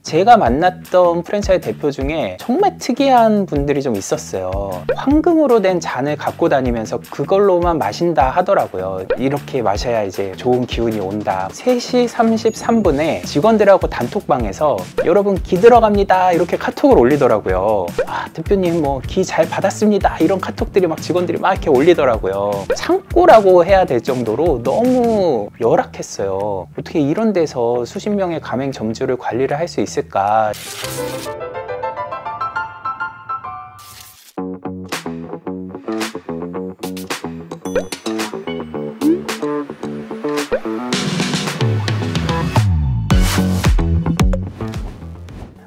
제가 만났던 프랜차이즈 대표 중에 정말 특이한 분들이 좀 있었어요. 황금으로 된 잔을 갖고 다니면서 그걸로만 마신다 하더라고요. 이렇게 마셔야 이제 좋은 기운이 온다. 3시 33분에 직원들하고 단톡방에서 여러분 기 들어갑니다 이렇게 카톡을 올리더라고요. 아, 대표님 뭐 기 잘 받았습니다 이런 카톡들이 막 직원들이 막 이렇게 올리더라고요. 창고라고 해야 될 정도로 너무 열악했어요. 어떻게 이런 데서 수십 명의 가맹점주를 관리를 할 수 있을까?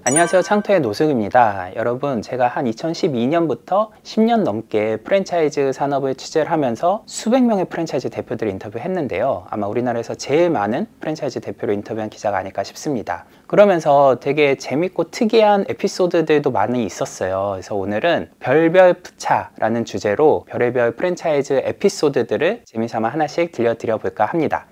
안녕하세요, 창토의 노숙입니다. 여러분, 제가 한 2012년부터 10년 넘게 프랜차이즈 산업을 취재를 하면서 수백 명의 프랜차이즈 대표들을 인터뷰했는데요. 아마 우리나라에서 제일 많은 프랜차이즈 대표를 인터뷰한 기자가 아닐까 싶습니다. 그러면서 되게 재밌고 특이한 에피소드들도 많이 있었어요. 그래서 오늘은 별별 푸차라는 주제로 별의별 프랜차이즈 에피소드들을 재미삼아 하나씩 들려드려 볼까 합니다.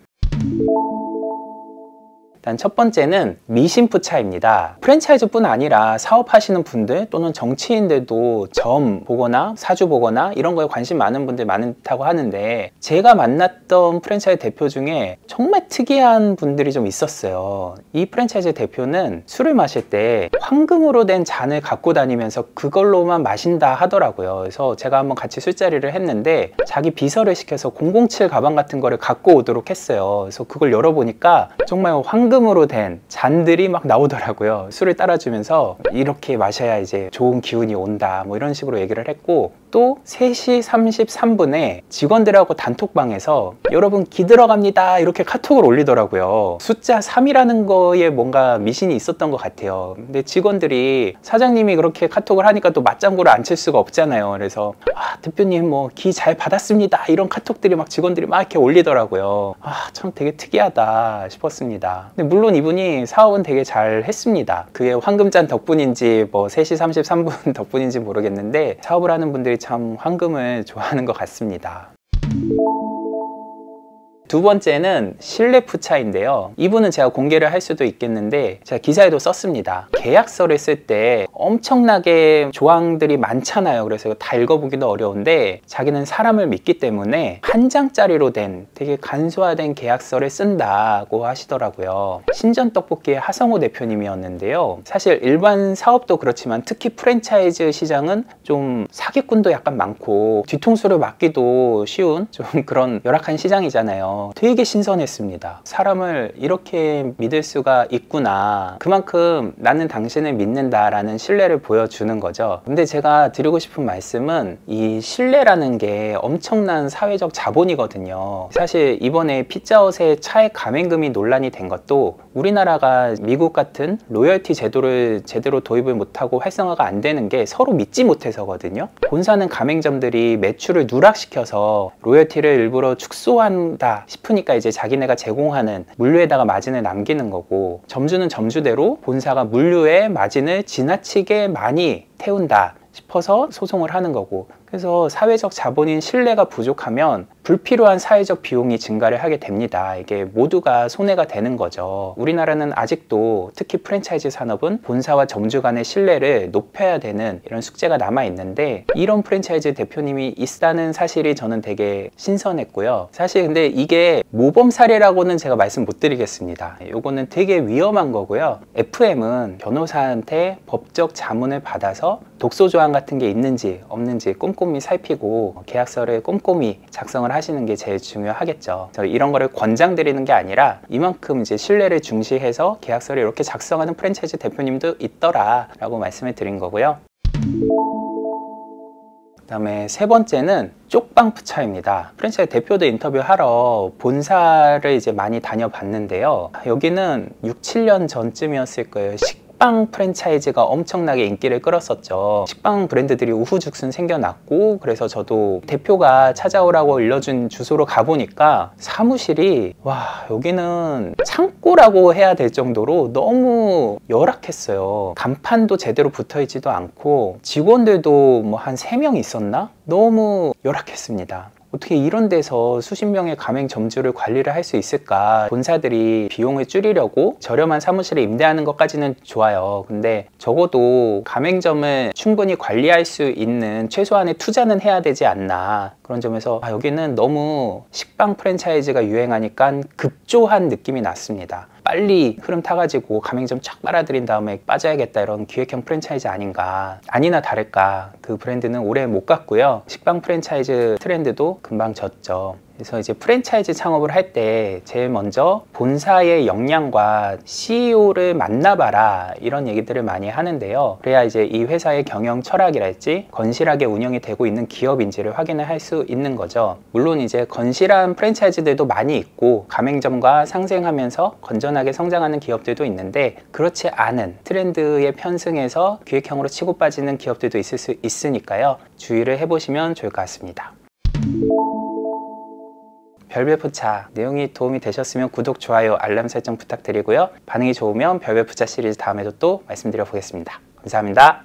일단 첫 번째는 미신푸차입니다. 프랜차이즈뿐 아니라 사업하시는 분들 또는 정치인들도 점 보거나 사주 보거나 이런 거에 관심 많은 분들 많다고 하는데, 제가 만났던 프랜차이즈 대표 중에 정말 특이한 분들이 좀 있었어요. 이 프랜차이즈 대표는 술을 마실 때 황금으로 된 잔을 갖고 다니면서 그걸로만 마신다 하더라고요. 그래서 제가 한번 같이 술자리를 했는데 자기 비서를 시켜서 007 가방 같은 거를 갖고 오도록 했어요. 그래서 그걸 열어보니까 정말 황금으로 된 잔들이 막 나오더라고요. 술을 따라주면서 이렇게 마셔야 이제 좋은 기운이 온다 뭐 이런 식으로 얘기를 했고, 또 3시 33분에 직원들하고 단톡방에서 여러분 기 들어갑니다 이렇게 카톡을 올리더라고요. 숫자 3이라는 거에 뭔가 미신이 있었던 것 같아요. 근데 직원들이 사장님이 그렇게 카톡을 하니까 또 맞장구를 안 칠 수가 없잖아요. 그래서 아, 대표님 뭐 기 잘 받았습니다 이런 카톡들이 막 직원들이 막 이렇게 올리더라고요. 아, 참 되게 특이하다 싶었습니다. 근데 물론 이분이 사업은 되게 잘 했습니다. 그게 황금잔 덕분인지 뭐 3시 33분 덕분인지 모르겠는데 사업을 하는 분들이 참 황금을 좋아하는 것 같습니다. 두 번째는 신뢰푸차인데요. 이분은 제가 공개를 할 수도 있겠는데 제가 기사에도 썼습니다. 계약서를 쓸 때 엄청나게 조항들이 많잖아요. 그래서 다 읽어보기도 어려운데 자기는 사람을 믿기 때문에 한 장짜리로 된 되게 간소화된 계약서를 쓴다고 하시더라고요. 신전떡볶이의 하성호 대표님이었는데요. 사실 일반 사업도 그렇지만 특히 프랜차이즈 시장은 좀 사기꾼도 약간 많고 뒤통수를 맞기도 쉬운 좀 그런 열악한 시장이잖아요. 되게 신선했습니다. 사람을 이렇게 믿을 수가 있구나. 그만큼 나는 당신을 믿는다 라는 신뢰를 보여주는 거죠. 근데 제가 드리고 싶은 말씀은 이 신뢰라는 게 엄청난 사회적 자본이거든요. 사실 이번에 피자헛의 차액 감행금이 논란이 된 것도 우리나라가 미국 같은 로열티 제도를 제대로 도입을 못하고 활성화가 안 되는 게 서로 믿지 못해서거든요. 본사는 가맹점들이 매출을 누락시켜서 로열티를 일부러 축소한다 싶으니까 이제 자기네가 제공하는 물류에다가 마진을 남기는 거고, 점주는 점주대로 본사가 물류에 마진을 지나치게 많이 태운다 싶어서 소송을 하는 거고, 그래서 사회적 자본인 신뢰가 부족하면 불필요한 사회적 비용이 증가를 하게 됩니다. 이게 모두가 손해가 되는 거죠. 우리나라는 아직도 특히 프랜차이즈 산업은 본사와 점주 간의 신뢰를 높여야 되는 이런 숙제가 남아 있는데, 이런 프랜차이즈 대표님이 있다는 사실이 저는 되게 신선했고요. 사실 근데 이게 모범 사례라고는 제가 말씀 못 드리겠습니다. 요거는 되게 위험한 거고요. FM은 변호사한테 법적 자문을 받아서 독소 조항 같은 게 있는지 없는지 꼼꼼히 살피고 계약서를 꼼꼼히 작성을 하시는 게 제일 중요하겠죠. 이런 거를 권장드리는 게 아니라 이만큼 이제 신뢰를 중시해서 계약서를 이렇게 작성하는 프랜차이즈 대표님도 있더라 라고 말씀을 드린 거고요. 그 다음에 세 번째는 쪽방푸차입니다. 프랜차이즈 대표들 인터뷰하러 본사를 이제 많이 다녀봤는데요. 여기는 6, 7년 전쯤이었을 거예요. 식빵 프랜차이즈가 엄청나게 인기를 끌었었죠. 식빵 브랜드들이 우후죽순 생겨났고, 그래서 저도 대표가 찾아오라고 알려준 주소로 가보니까 사무실이 와, 여기는 창고라고 해야 될 정도로 너무 열악했어요. 간판도 제대로 붙어있지도 않고 직원들도 뭐 한 3명 있었나? 너무 열악했습니다. 어떻게 이런 데서 수십 명의 가맹점주를 관리를 할 수 있을까? 본사들이 비용을 줄이려고 저렴한 사무실을 임대하는 것까지는 좋아요. 근데 적어도 가맹점을 충분히 관리할 수 있는 최소한의 투자는 해야 되지 않나. 그런 점에서 여기는 너무 식빵 프랜차이즈가 유행하니까 급조한 느낌이 났습니다. 빨리 흐름 타가지고 가맹점 쫙 빨아들인 다음에 빠져야겠다, 이런 기획형 프랜차이즈 아닌가. 아니나 다를까 그 브랜드는 오래 못 갔고요. 식빵 프랜차이즈 트렌드도 금방 졌죠. 그래서 이제 프랜차이즈 창업을 할 때 제일 먼저 본사의 역량과 CEO를 만나봐라, 이런 얘기들을 많이 하는데요. 그래야 이제 이 회사의 경영 철학이랄지 건실하게 운영이 되고 있는 기업인지를 확인을 할 수 있는 거죠. 물론 이제 건실한 프랜차이즈들도 많이 있고 가맹점과 상생하면서 건전하게 성장하는 기업들도 있는데, 그렇지 않은 트렌드에 편승해서 기획형으로 치고 빠지는 기업들도 있을 수 있으니까요. 주의를 해보시면 좋을 것 같습니다. 별별포차 내용이 도움이 되셨으면 구독, 좋아요, 알람 설정 부탁드리고요. 반응이 좋으면 별별포차 시리즈 다음에도 또 말씀드려 보겠습니다. 감사합니다.